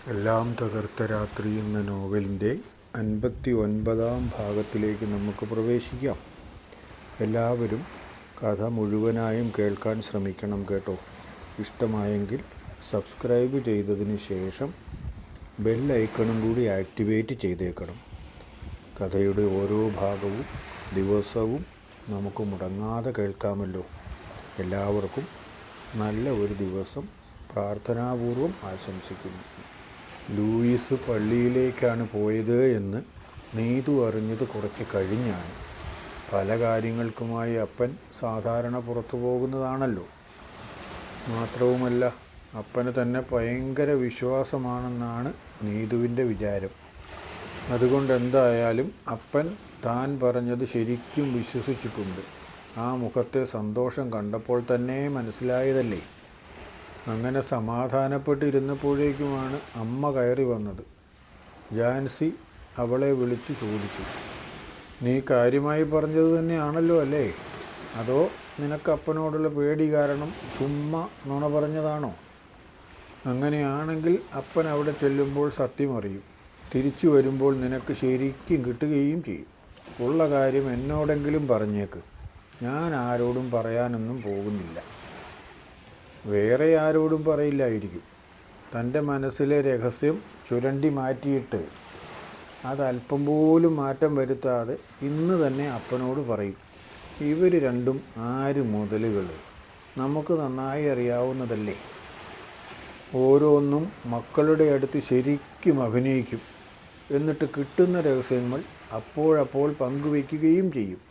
എല്ലാം തകർത്ത രാത്രി എന്ന നോവലിൻ്റെ 59-ാം ഭാഗത്തിലേക്ക് നമുക്ക് പ്രവേശിക്കാം. എല്ലാവരും കഥ മുഴുവനായും കേൾക്കാൻ ശ്രമിക്കണം കേട്ടോ. ഇഷ്ടമായെങ്കിൽ സബ്സ്ക്രൈബ് ചെയ്തതിന് ശേഷം ബെൽ ഐക്കണും കൂടി ആക്ടിവേറ്റ് ചെയ്തേക്കണം. കഥയുടെ ഓരോ ഭാഗവും ദിവസവും നമുക്ക് മുടങ്ങാതെ കേൾക്കാമല്ലോ. എല്ലാവർക്കും നല്ല ഒരു ദിവസം പ്രാർത്ഥനാപൂർവം ആശംസിക്കുന്നു. ലൂയിസ് പള്ളിയിലേക്കാണ് പോയത് എന്ന് നീതു അറിഞ്ഞത് കുറച്ച് കഴിഞ്ഞാണ്. പല കാര്യങ്ങൾക്കുമായി അപ്പൻ സാധാരണ പുറത്തു പോകുന്നതാണല്ലോ. മാത്രവുമല്ല, അപ്പന് തന്നെ ഭയങ്കര വിശ്വാസമാണെന്നാണ് നീതുവിൻ്റെ വിചാരം. അതുകൊണ്ട് എന്തായാലും അപ്പൻ താൻ പറഞ്ഞത് ശരിക്കും വിശ്വസിച്ചിട്ടുണ്ട്. ആ മുഖത്തെ സന്തോഷം കണ്ടപ്പോൾ തന്നെ മനസ്സിലായതല്ലേ. അങ്ങനെ സമാധാനപ്പെട്ടിരുന്നപ്പോഴേക്കുമാണ് അമ്മ കയറി വന്നത്. ജാൻസി അവളെ വിളിച്ചു ചോദിച്ചു, നീ കാര്യമായി പറഞ്ഞത് തന്നെയാണല്ലോ അല്ലേ? അതോ നിനക്ക് അപ്പനോടുള്ള പേടി കാരണം ചുമ്മാ നുണ പറഞ്ഞതാണോ? അങ്ങനെയാണെങ്കിൽ അപ്പൻ അവിടെ ചെല്ലുമ്പോൾ സത്യം അറിയും. തിരിച്ചു വരുമ്പോൾ നിനക്ക് ശരിക്കും കിട്ടുകയും ചെയ്യും. ഉള്ള കാര്യം എന്നോടെങ്കിലും പറഞ്ഞേക്ക്. ഞാൻ ആരോടും പറയാനൊന്നും പോകുന്നില്ല. വേറെ ആരോടും പറയില്ലായിരിക്കും. തൻ്റെ മനസ്സിലെ രഹസ്യം ചുരണ്ടി മാറ്റിയിട്ട് അതല്പം പോലും മാറ്റം വരുത്താതെ ഇന്ന് തന്നെ അപ്പനോട് പറയും. ഇവർ രണ്ടും ആര് മുതലുകൾ? നമുക്ക് നന്നായി അറിയാവുന്നതല്ലേ. ഓരോന്നും മക്കളുടെ അടുത്ത് ശരിക്കും അഭിനയിക്കും. എന്നിട്ട് കിട്ടുന്ന രഹസ്യങ്ങൾ അപ്പോഴപ്പോൾ പങ്കുവയ്ക്കുകയും ചെയ്യും.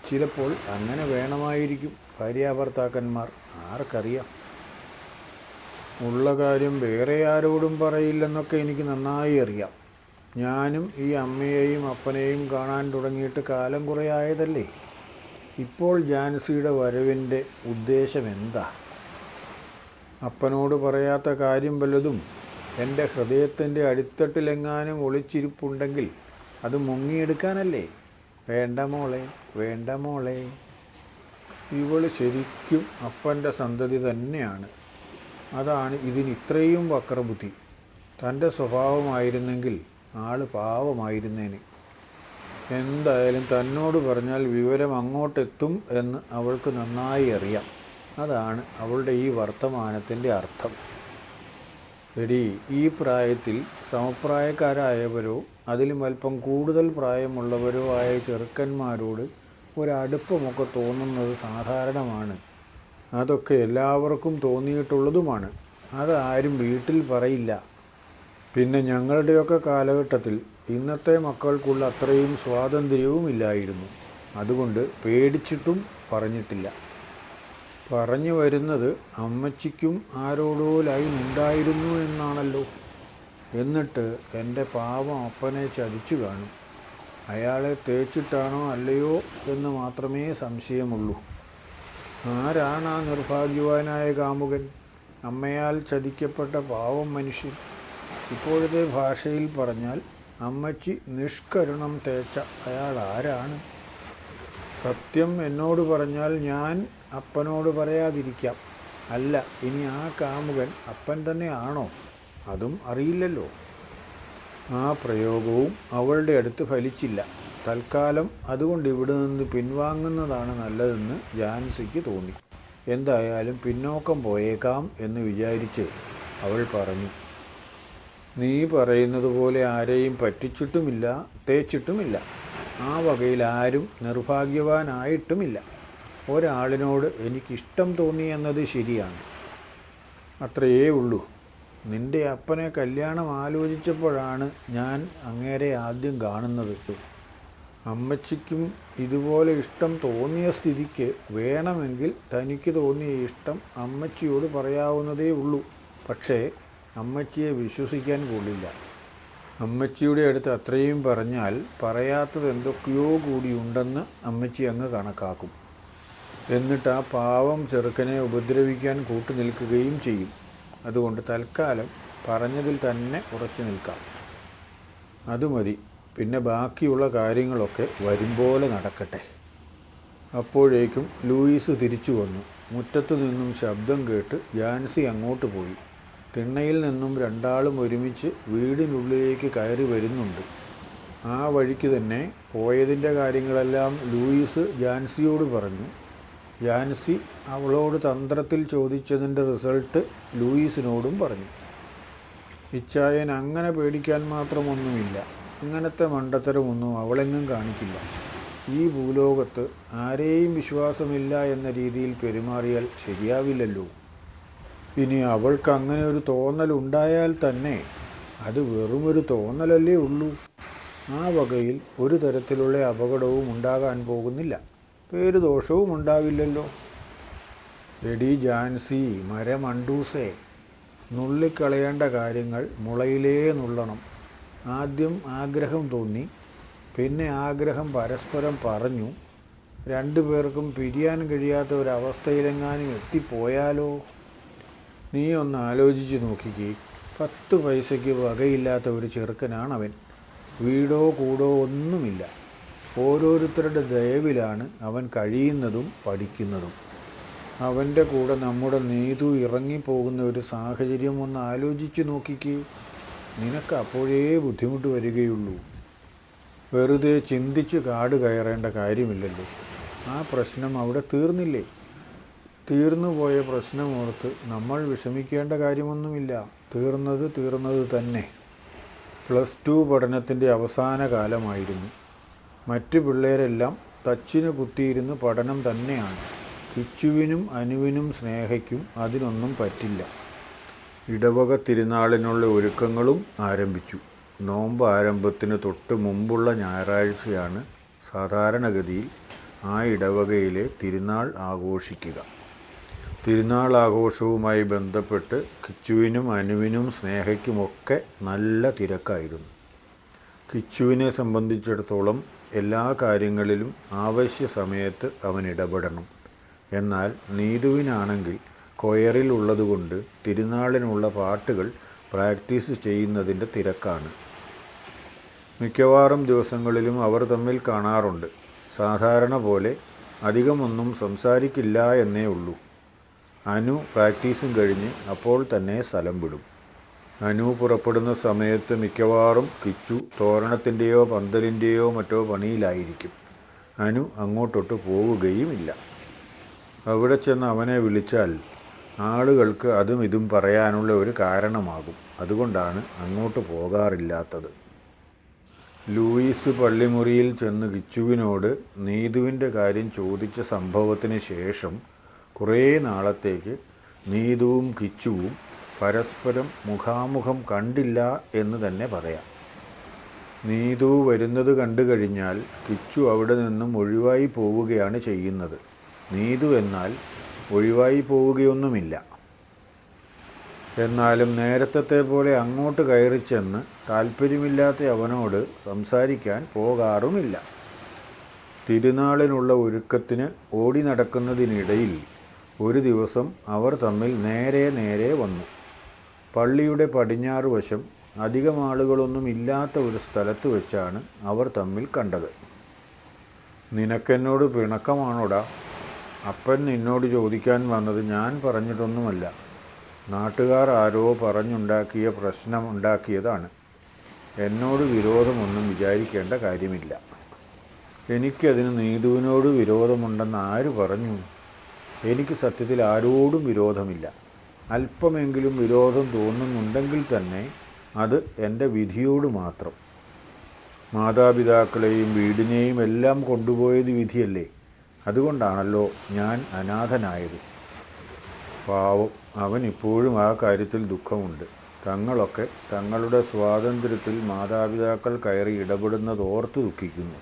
ചിലപ്പോൾ അങ്ങനെ വേണമായിരിക്കും ഭാര്യാഭർത്താക്കന്മാർ, ആർക്കറിയാം. ഉള്ള കാര്യം വേറെ ആരോടും പറയില്ലെന്നൊക്കെ എനിക്ക് നന്നായി അറിയാം. ഞാനും ഈ അമ്മയെയും അപ്പനെയും കാണാൻ തുടങ്ങിയിട്ട് കാലം കുറേ ആയതല്ലേ. ഇപ്പോൾ ജാൻസിയുടെ വരവിൻ്റെ ഉദ്ദേശം എന്താ? അപ്പനോട് പറയാത്ത കാര്യം വല്ലതും എൻ്റെ ഹൃദയത്തിൻ്റെ അടിത്തട്ടിലെങ്ങാനും ഒളിച്ചിരിപ്പുണ്ടെങ്കിൽ അത് മുങ്ങിയെടുക്കാനല്ലേ? വേണ്ട മോളെ, വേണ്ട മോളെ. ഇവൾ ശരിക്കും അപ്പൻ്റെ സന്തതി തന്നെയാണ്. അതാണ് ഇതിന് ഇത്രയും വക്രബുദ്ധി. തൻ്റെ സ്വഭാവമായിരുന്നെങ്കിൽ ആൾ പാവമായിരുന്നേനെ. എന്തായാലും തന്നോട് പറഞ്ഞാൽ വിവരം അങ്ങോട്ടെത്തും എന്ന് അവൾക്ക് നന്നായി അറിയാം. അതാണ് അവളുടെ ഈ വർത്തമാനത്തിൻ്റെ അർത്ഥം. എടി, ഈ പ്രായത്തിൽ സമപ്രായക്കാരായവരോ അതിലും അല്പം കൂടുതൽ പ്രായമുള്ളവരോ ആയ ചെറുക്കന്മാരോട് ഒരടുപ്പമൊക്കെ തോന്നുന്നത് സാധാരണമാണ്. അതൊക്കെ എല്ലാവർക്കും തോന്നിയിട്ടുള്ളതുമാണ്. അതാരും വീട്ടിൽ പറയില്ല. പിന്നെ ഞങ്ങളുടെയൊക്കെ കാലഘട്ടത്തിൽ ഇന്നത്തെ മക്കൾക്കുള്ള അത്രയും സ്വാതന്ത്ര്യവും ഇല്ലായിരുന്നു. അതുകൊണ്ട് പേടിച്ചിട്ടും പറഞ്ഞിട്ടില്ല. പറഞ്ഞു വരുന്നത് അമ്മച്ചിക്കും ആരോടോ ലൈൻ ഉണ്ടായിരുന്നു എന്നാണല്ലോ. എന്നിട്ട് എൻ്റെ പാവം അപ്പനെ ചതിച്ചു കാണും. അയാളെ തേച്ചിട്ടാണോ അല്ലയോ എന്ന് മാത്രമേ സംശയമുള്ളൂ. ആരാണ് ആ നിർഭാഗ്യവാനായ കാമുകൻ? അമ്മയാൽ ചതിക്കപ്പെട്ട പാവം മനുഷ്യൻ. ഇപ്പോഴത്തെ ഭാഷയിൽ പറഞ്ഞാൽ അമ്മച്ചി നിഷ്കരുണം തേച്ച അയാൾ ആരാണ്? സത്യം എന്നോട് പറഞ്ഞാൽ ഞാൻ അപ്പനോട് പറയാതിരിക്കാം. അല്ല, ഇനി ആ കാമുകൻ അപ്പൻ തന്നെ ആണോ? അതും അറിയില്ലല്ലോ. ആ പ്രയോഗവും അവളുടെ അടുത്ത് ഫലിച്ചില്ല. തൽക്കാലം അതുകൊണ്ട് ഇവിടെ നിന്ന് പിൻവാങ്ങുന്നതാണ് നല്ലതെന്ന് ജാൻസിക്ക് തോന്നി. എന്തായാലും പിന്നോക്കം പോയേക്കാം എന്ന് വിചാരിച്ച് അവൾ പറഞ്ഞു, നീ പറയുന്നത് പോലെ ആരെയും പറ്റിച്ചിട്ടുമില്ല, തേച്ചിട്ടുമില്ല. ആ വകയിൽ ആരും നിർഭാഗ്യവാനായിട്ടുമില്ല. ഒരാളിനോട് എനിക്കിഷ്ടം തോന്നി എന്നത് ശരിയാണ്. അത്രയേ ഉള്ളൂ. നിൻ്റെ അപ്പനെ കല്യാണം ആലോചിച്ചപ്പോഴാണ് ഞാൻ അങ്ങേരെ ആദ്യം കാണുന്നത്. അമ്മച്ചിക്കും ഇതുപോലെ ഇഷ്ടം തോന്നിയ സ്ഥിതിക്ക് വേണമെങ്കിൽ തനിക്ക് തോന്നിയ ഇഷ്ടം അമ്മച്ചിയോട് പറയാവുന്നതേ ഉള്ളൂ. പക്ഷേ അമ്മച്ചിയെ വിശ്വസിക്കാൻ കൊള്ളില്ല. അമ്മച്ചിയുടെ അടുത്ത് അത്രയും പറഞ്ഞാൽ പറയാത്തത് എന്തൊക്കെയോ കൂടിയുണ്ടെന്ന് അമ്മച്ചി അങ്ങ് കണക്കാക്കും. എന്നിട്ട് ആ പാവം ചെറുക്കനെ ഉപദ്രവിക്കാൻ കൂട്ടുനിൽക്കുകയും ചെയ്യും. അതുകൊണ്ട് തൽക്കാലം പറഞ്ഞതിൽ തന്നെ ഉറച്ചു നിൽക്കാം. അതുമതി. പിന്നെ ബാക്കിയുള്ള കാര്യങ്ങളൊക്കെ വരുമ്പോലെ നടക്കട്ടെ. അപ്പോഴേക്കും ലൂയിസ് തിരിച്ചു വന്നു. മുറ്റത്തു നിന്നും ശബ്ദം കേട്ട് ജാൻസി അങ്ങോട്ട് പോയി. തിണ്ണയിൽ നിന്നും രണ്ടാളും ഒരുമിച്ച് വീടിനുള്ളിലേക്ക് കയറി വരുന്നുണ്ട്. ആ വഴിക്ക് തന്നെ പോയതിൻ്റെ കാര്യങ്ങളെല്ലാം ലൂയിസ് ജാൻസിയോട് പറഞ്ഞു. ജാൻസി അവളോട് തന്ത്രത്തിൽ ചോദിച്ചതിൻ്റെ റിസൾട്ട് ലൂയിസിനോടും പറഞ്ഞു. ഇച്ചായൻ അങ്ങനെ പേടിക്കാൻ മാത്രമൊന്നുമില്ല. അങ്ങനത്തെ മണ്ടത്തരമൊന്നും അവളെങ്ങും കാണിക്കില്ല. ഈ ഭൂലോകത്ത് ആരെയും വിശ്വാസമില്ല എന്ന രീതിയിൽ പെരുമാറിയാൽ ശരിയാവില്ലല്ലോ. ഇനി അവൾക്ക് അങ്ങനെ ഒരു തോന്നലുണ്ടായാൽ തന്നെ അത് വെറുമൊരു തോന്നലല്ലേ ഉള്ളൂ. ആ വകയിൽ ഒരു തരത്തിലുള്ള അപകടവും ഉണ്ടാകാൻ പോകുന്നില്ല. പേരുദോഷവും ഉണ്ടാവില്ലല്ലോ. എടി ജാൻസി മരമണ്ടൂസേ, നുള്ളിക്കളയേണ്ട കാര്യങ്ങൾ മുളയിലേ നുള്ളണം. ആദ്യം ആഗ്രഹം തോന്നി, പിന്നെ ആഗ്രഹം പരസ്പരം പറഞ്ഞു. രണ്ടു പേർക്കും പിരിയാൻ കഴിയാത്ത ഒരവസ്ഥയിലെങ്ങാനും എത്തിപ്പോയാലോ? നീ ഒന്ന് ആലോചിച്ച് നോക്കിക്കേ. 10 പൈസയ്ക്ക് വകയില്ലാത്ത ഒരു ചെറുക്കനാണവൻ. വീടോ കൂടോ ഒന്നുമില്ല. ഓരോരുത്തരുടെ ദയവിലാണ് അവൻ കഴിയുന്നതും പഠിക്കുന്നതും. അവൻ്റെ കൂടെ നമ്മുടെ നീതു ഇറങ്ങിപ്പോകുന്ന ഒരു സാഹചര്യം ഒന്ന് ആലോചിച്ച് നോക്കിക്കേ. നിനക്ക് അപ്പോഴേ ബുദ്ധിമുട്ട് വരികയുള്ളൂ. വെറുതെ ചിന്തിച്ച് കാട് കയറേണ്ട കാര്യമില്ലല്ലോ. ആ പ്രശ്നം അവിടെ തീർന്നില്ലേ? തീർന്നുപോയ പ്രശ്നമോർത്ത് നമ്മൾ വിഷമിക്കേണ്ട കാര്യമൊന്നുമില്ല. തീർന്നത് തന്നെ. +2 പഠനത്തിൻ്റെ അവസാന കാലമായിരുന്നു. മറ്റു പിള്ളേരെല്ലാം തച്ചിന് കുത്തിയിരുന്ന് പഠനം തന്നെയാണ്. കിച്ചുവിനും അനുവിനും സ്നേഹയ്ക്കും അതിനൊന്നും പറ്റില്ല. ഇടവക തിരുനാളിനുള്ള ഒരുക്കങ്ങളും ആരംഭിച്ചു. നോമ്പ് ആരംഭത്തിന് തൊട്ട് മുമ്പുള്ള ഞായറാഴ്ചയാണ് സാധാരണഗതിയിൽ ആ ഇടവകയിലെ തിരുനാൾ ആഘോഷിക്കുക. തിരുനാൾ ആഘോഷവുമായി ബന്ധപ്പെട്ട് കിച്ചുവിനും അനുവിനും സ്നേഹയ്ക്കുമൊക്കെ നല്ല തിരക്കായിരുന്നു. കിച്ചുവിനെ സംബന്ധിച്ചിടത്തോളം എല്ലാ കാര്യങ്ങളിലും ആവശ്യ സമയത്ത് അവൻ ഇടപെടണം. എന്നാൽ നീതുവിനാണെങ്കിൽ കൊയറിൽ ഉള്ളതുകൊണ്ട് തിരുനാളിനുള്ള പാട്ടുകൾ പ്രാക്ടീസ് ചെയ്യുന്നതിൻ്റെ തിരക്കാണ്. മിക്കവാറും ദിവസങ്ങളിലും അവർ തമ്മിൽ കാണാറുണ്ട്. സാധാരണ പോലെ അധികമൊന്നും സംസാരിക്കില്ല എന്നേ ഉള്ളൂ. അനു പ്രാക്ടീസും കഴിഞ്ഞ് അപ്പോൾ തന്നെ സ്ഥലം വിടും. അനു പുറപ്പെടുന്ന സമയത്ത് മിക്കവാറും കിച്ചു തോരണത്തിൻ്റെയോ പന്തലിൻ്റെയോ മറ്റോ പണിയിലായിരിക്കും. അനു അങ്ങോട്ടൊട്ട് പോവുകയുമില്ല. അവിടെ ചെന്ന് അവനെ വിളിച്ചാൽ ആളുകൾക്ക് അതും ഇതും പറയാനുള്ള ഒരു കാരണമാകും. അതുകൊണ്ടാണ് അങ്ങോട്ട് പോകാറില്ലാത്തത്. ലൂയിസ് പള്ളിമുറിയിൽ ചെന്ന് കിച്ചുവിനോട് നീതുവിൻ്റെ കാര്യം ചോദിച്ച സംഭവത്തിന് ശേഷം കുറേ നാളത്തേക്ക് നീതുവും കിച്ചുവും പരസ്പരം മുഖാമുഖം കണ്ടില്ല എന്ന് തന്നെ പറയാം. നീതു വരുന്നത് കണ്ടു കഴിഞ്ഞാൽ കിച്ചു അവിടെ നിന്നും ഒഴിവായി പോവുകയാണ് ചെയ്യുന്നത്. നീതു എന്നാൽ ഒഴിവായി പോവുകയൊന്നുമില്ല. എന്നാലും നേരത്തെ പോലെ അങ്ങോട്ട് കയറിച്ചെന്ന് താല്പര്യമില്ലാത്ത അവനോട് സംസാരിക്കാൻ പോകാറുമില്ല. തിരുനാളിനുള്ള ഒരുക്കത്തിന് ഓടി നടക്കുന്നതിനിടയിൽ ഒരു ദിവസം അവർ തമ്മിൽ നേരെ വന്നു. പള്ളിയുടെ പടിഞ്ഞാറ് വശം അധികം ആളുകളൊന്നും ഇല്ലാത്ത ഒരു സ്ഥലത്ത് വെച്ചാണ് അവർ തമ്മിൽ കണ്ടത്. നിനക്കെന്നോട് പിണക്കമാണോടാ? അപ്പൻ നിന്നോട് ചോദിക്കാൻ വന്നത് ഞാൻ പറഞ്ഞിട്ടൊന്നുമല്ല. നാട്ടുകാർ ആരോ പറഞ്ഞുണ്ടാക്കിയ പ്രശ്നമുണ്ടാക്കിയതാണ്. എന്നോട് വിരോധമൊന്നും വിചാരിക്കേണ്ട കാര്യമില്ല. എനിക്കതിന് നീതുവിനോട് വിരോധമുണ്ടെന്ന് ആര് പറഞ്ഞു? എനിക്ക് സത്യത്തിൽ ആരോടും വിരോധമില്ല. അല്പമെങ്കിലും വിരോധം തോന്നുന്നുണ്ടെങ്കിൽ തന്നെ അത് എൻ്റെ വിധിയോട് മാത്രം. മാതാപിതാക്കളെയും വീടിനെയും എല്ലാം കൊണ്ടുപോയത് വിധിയല്ലേ. അതുകൊണ്ടാണല്ലോ ഞാൻ അനാഥനായത്. പാവം, അവൻ ഇപ്പോഴും ആ കാര്യത്തിൽ ദുഃഖമുണ്ട്. തങ്ങളൊക്കെ തങ്ങളുടെ സ്വാതന്ത്ര്യത്തിൽ മാതാപിതാക്കൾ കയറി ഇടപെടുന്നത് ഓർത്ത് ദുഃഖിക്കുന്നു.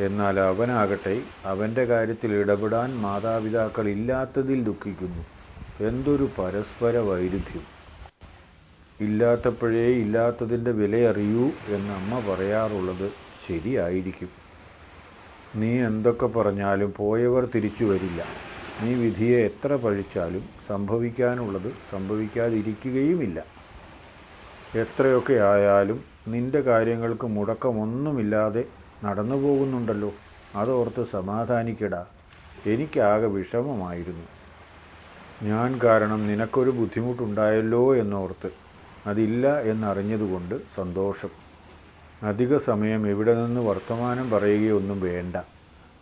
എന്നാൽ അവനാകട്ടെ അവൻ്റെ കാര്യത്തിൽ ഇടപെടാൻ മാതാപിതാക്കൾ ഇല്ലാത്തതിൽ ദുഃഖിക്കുന്നു. എന്തൊരു പരസ്പര വൈരുദ്ധ്യം! ഇല്ലാത്തപ്പോഴേ ഇല്ലാത്തതിൻ്റെ വിലയറിയൂ എന്ന് അമ്മ പറയാറുള്ളത് ശരിയായിരിക്കും. നീ എന്തൊക്കെ പറഞ്ഞാലും പോയവർ തിരിച്ചു വരില്ല. നീ വിധിയെ എത്ര പഴിച്ചാലും സംഭവിക്കാനുള്ളത് സംഭവിക്കാതിരിക്കുകയുമില്ല. എത്രയൊക്കെ ആയാലും നിൻ്റെ കാര്യങ്ങൾക്ക് മുടക്കമൊന്നുമില്ലാതെ നടന്നു പോകുന്നുണ്ടല്ലോ. അതോർത്ത് സമാധാനിക്കടാ. എനിക്കാകെ വിഷമമായിരുന്നു. ഞാൻ കാരണം നിനക്കൊരു ബുദ്ധിമുട്ടുണ്ടായല്ലോ എന്നോർത്ത്. അതില്ല എന്നറിഞ്ഞതുകൊണ്ട് സന്തോഷം. അധിക സമയം ഇവിടെ നിന്ന് വർത്തമാനം പറയുകയൊന്നും വേണ്ട.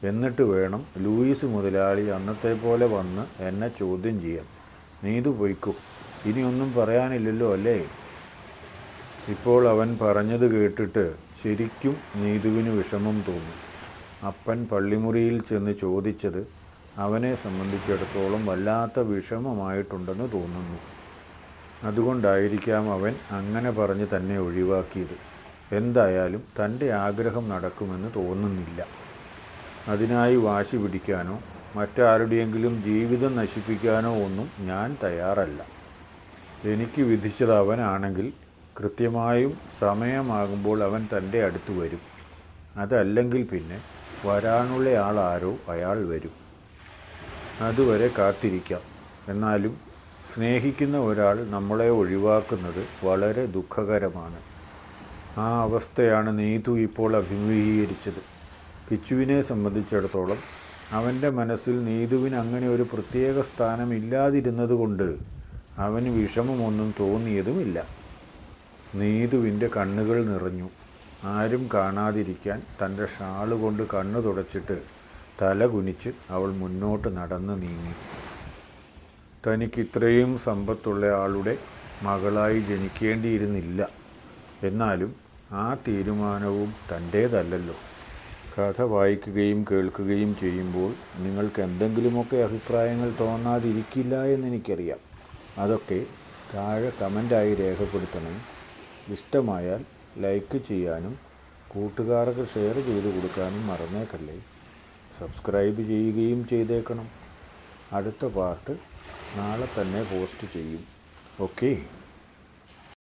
എന്നിട്ട് വേണം ലൂയിസ് മുതലാളി അന്നത്തെ പോലെ വന്ന് എന്നെ ചോദ്യം ചെയ്യാൻ. നീതു പൊയ്ക്കും. ഇനിയൊന്നും പറയാനില്ലല്ലോ അല്ലേ? ഇപ്പോൾ അവൻ പറഞ്ഞത് കേട്ടിട്ട് ശരിക്കും നീതുവിന് വിഷമം തോന്നി. അപ്പൻ പള്ളിമുറിയിൽ ചെന്ന് ചോദിച്ചത് അവനെ സംബന്ധിച്ചിടത്തോളം വല്ലാത്ത വിഷമമായിട്ടുണ്ടെന്ന് തോന്നുന്നു. അതുകൊണ്ടായിരിക്കാം അവൻ അങ്ങനെ പറഞ്ഞ് തന്നെ ഒഴിവാക്കിയത്. എന്തായാലും തൻ്റെ ആഗ്രഹം നടക്കുമെന്ന് തോന്നുന്നില്ല. അതിനായി വാശി പിടിക്കാനോ മറ്റാരുടെയെങ്കിലും ജീവിതം നശിപ്പിക്കാനോ ഒന്നും ഞാൻ തയ്യാറല്ല. എനിക്ക് വിധിച്ചത് അവനാണെങ്കിൽ കൃത്യമായും സമയമാകുമ്പോൾ അവൻ തൻ്റെ അടുത്ത് വരും. അതല്ലെങ്കിൽ പിന്നെ വരാനുള്ള ആളാരോ അയാൾ വരും. അതുവരെ കാത്തിരിക്കാം. എന്നാലും സ്നേഹിക്കുന്ന ഒരാൾ നമ്മളെ ഒഴിവാക്കുന്നത് വളരെ ദുഃഖകരമാണ്. ആ അവസ്ഥയാണ് നീതു ഇപ്പോൾ അഭിമുഖീകരിച്ചത്. കിച്ചുവിനെ സംബന്ധിച്ചിടത്തോളം അവൻ്റെ മനസ്സിൽ നീതുവിന് അങ്ങനെ ഒരു പ്രത്യേക സ്ഥാനം ഇല്ലാതിരുന്നതുകൊണ്ട് അവന് വിഷമമൊന്നും തോന്നിയതുമില്ല. നീതുവിൻ്റെ കണ്ണുകൾ നിറഞ്ഞു. ആരും കാണാതിരിക്കാൻ തൻ്റെ ഷാളുകൊണ്ട് കണ്ണു തുടച്ചിട്ട് തല കുനിച്ച് അവൾ മുന്നോട്ട് നടന്ന് നീങ്ങി. തനിക്കിത്രയും സമ്പത്തുള്ള ആളുടെ മകളായി ജനിക്കേണ്ടിയിരുന്നില്ല. എന്നാലും ആ തീരുമാനവും തൻ്റേതല്ലല്ലോ. കഥ വായിക്കുകയും കേൾക്കുകയും ചെയ്യുമ്പോൾ നിങ്ങൾക്ക് എന്തെങ്കിലുമൊക്കെ അഭിപ്രായങ്ങൾ തോന്നാതിരിക്കില്ല എന്നെനിക്കറിയാം. അതൊക്കെ താഴെ കമൻ്റായി രേഖപ്പെടുത്തണം. ഇഷ്ടമായാൽ ലൈക്ക് ചെയ്യാനും കൂട്ടുകാർക്ക് ഷെയർ ചെയ്ത് കൊടുക്കാനും മറന്നേക്കല്ലേ. സബ്സ്ക്രൈബ് ചെയ്യുകയും ചെയ്തേക്കണം. അടുത്ത പാർട്ട് നാളെ തന്നെ പോസ്റ്റ് ചെയ്യും. ഓക്കേ.